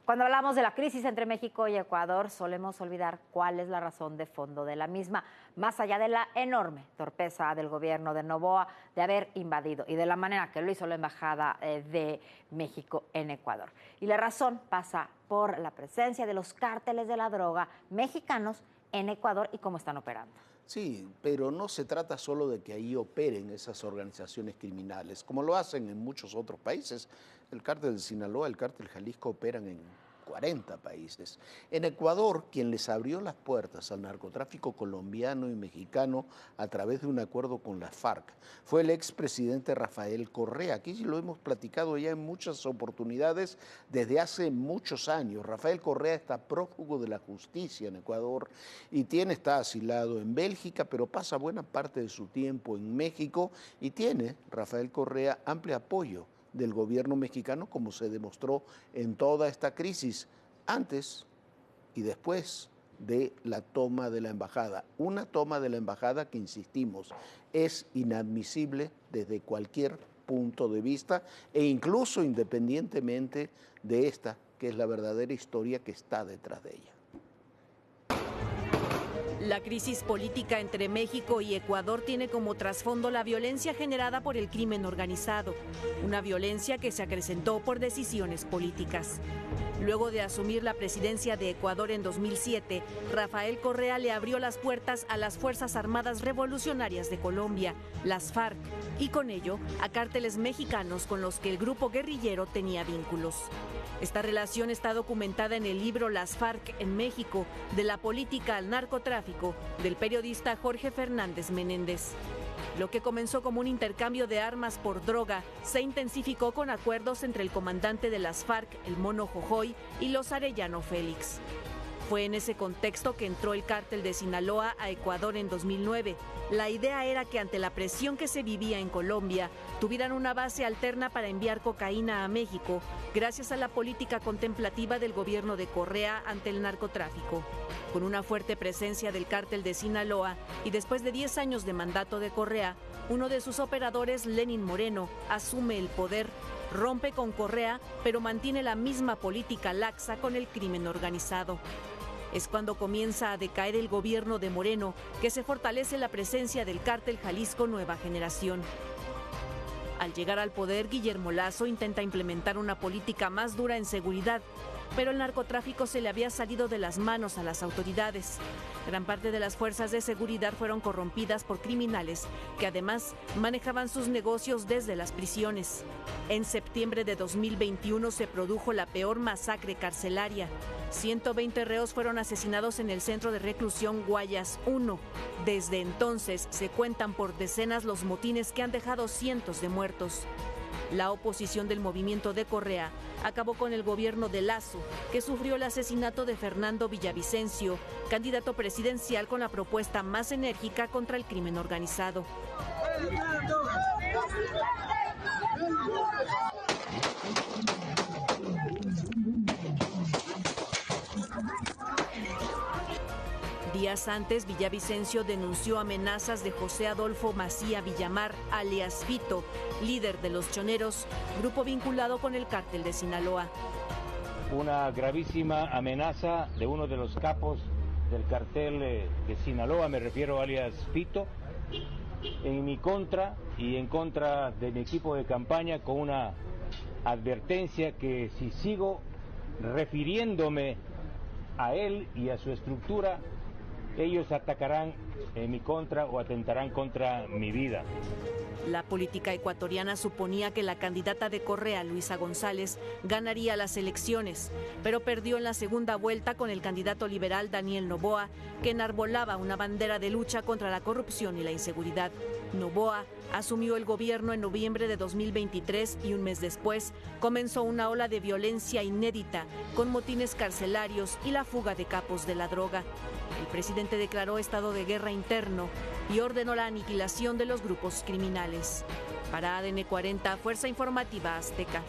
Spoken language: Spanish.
Cuando hablamos de la crisis entre México y Ecuador, solemos olvidar cuál es la razón de fondo de la misma, más allá de la enorme torpeza del gobierno de Noboa de haber invadido y de la manera que lo hizo la Embajada de México en Ecuador. Y la razón pasa por la presencia de los cárteles de la droga mexicanos en Ecuador y cómo están operando. Sí, pero no se trata solo de que ahí operen esas organizaciones criminales, como lo hacen en muchos otros países. El cártel de Sinaloa, el cártel Jalisco operan en 40 países. En Ecuador, quien les abrió las puertas al narcotráfico colombiano y mexicano a través de un acuerdo con la FARC fue el expresidente Rafael Correa. Aquí sí lo hemos platicado ya en muchas oportunidades desde hace muchos años. Rafael Correa está prófugo de la justicia en Ecuador y está asilado en Bélgica, pero pasa buena parte de su tiempo en México y tiene, Rafael Correa, amplio apoyo del gobierno mexicano, como se demostró en toda esta crisis, antes y después de la toma de la embajada. Una toma de la embajada que, insistimos, es inadmisible desde cualquier punto de vista e incluso independientemente de esta, que es la verdadera historia que está detrás de ella. La crisis política entre México y Ecuador tiene como trasfondo la violencia generada por el crimen organizado, una violencia que se acrecentó por decisiones políticas. Luego de asumir la presidencia de Ecuador en 2007, Rafael Correa le abrió las puertas a las Fuerzas Armadas Revolucionarias de Colombia, las FARC, y con ello a cárteles mexicanos con los que el grupo guerrillero tenía vínculos. Esta relación está documentada en el libro Las FARC en México, de la política al narcotráfico, del periodista Jorge Fernández Menéndez. Lo que comenzó como un intercambio de armas por droga se intensificó con acuerdos entre el comandante de las FARC, el Mono Jojoy, y los Arellano Félix. Fue en ese contexto que entró el cártel de Sinaloa a Ecuador en 2009. La idea era que ante la presión que se vivía en Colombia, tuvieran una base alterna para enviar cocaína a México, gracias a la política contemplativa del gobierno de Correa ante el narcotráfico. Con una fuerte presencia del cártel de Sinaloa y después de 10 años de mandato de Correa, uno de sus operadores, Lenin Moreno, asume el poder, rompe con Correa, pero mantiene la misma política laxa con el crimen organizado. Es cuando comienza a decaer el gobierno de Moreno que se fortalece la presencia del cártel Jalisco Nueva Generación. Al llegar al poder, Guillermo Lasso intenta implementar una política más dura en seguridad, pero el narcotráfico se le había salido de las manos a las autoridades. Gran parte de las fuerzas de seguridad fueron corrompidas por criminales que además manejaban sus negocios desde las prisiones. En septiembre de 2021 se produjo la peor masacre carcelaria. 120 reos fueron asesinados en el centro de reclusión Guayas 1. Desde entonces se cuentan por decenas los motines que han dejado cientos de muertos. La oposición del movimiento de Correa acabó con el gobierno de Lasso, que sufrió el asesinato de Fernando Villavicencio, candidato presidencial con la propuesta más enérgica contra el crimen organizado. Días antes, Villavicencio denunció amenazas de José Adolfo Macía Villamar, alias Fito, líder de los Choneros, grupo vinculado con el cártel de Sinaloa. Una gravísima amenaza de uno de los capos del cartel de Sinaloa, me refiero alias Fito, en mi contra y en contra de mi equipo de campaña, con una advertencia que si sigo refiriéndome a él y a su estructura, ellos atacarán en mi contra o atentarán contra mi vida. La política ecuatoriana suponía que la candidata de Correa, Luisa González, ganaría las elecciones, pero perdió en la segunda vuelta con el candidato liberal Daniel Noboa, que enarbolaba una bandera de lucha contra la corrupción y la inseguridad. Noboa asumió el gobierno en noviembre de 2023 y un mes después comenzó una ola de violencia inédita, con motines carcelarios y la fuga de capos de la droga. El presidente declaró estado de guerra interno y ordenó la aniquilación de los grupos criminales. Para ADN 40, Fuerza Informativa Azteca.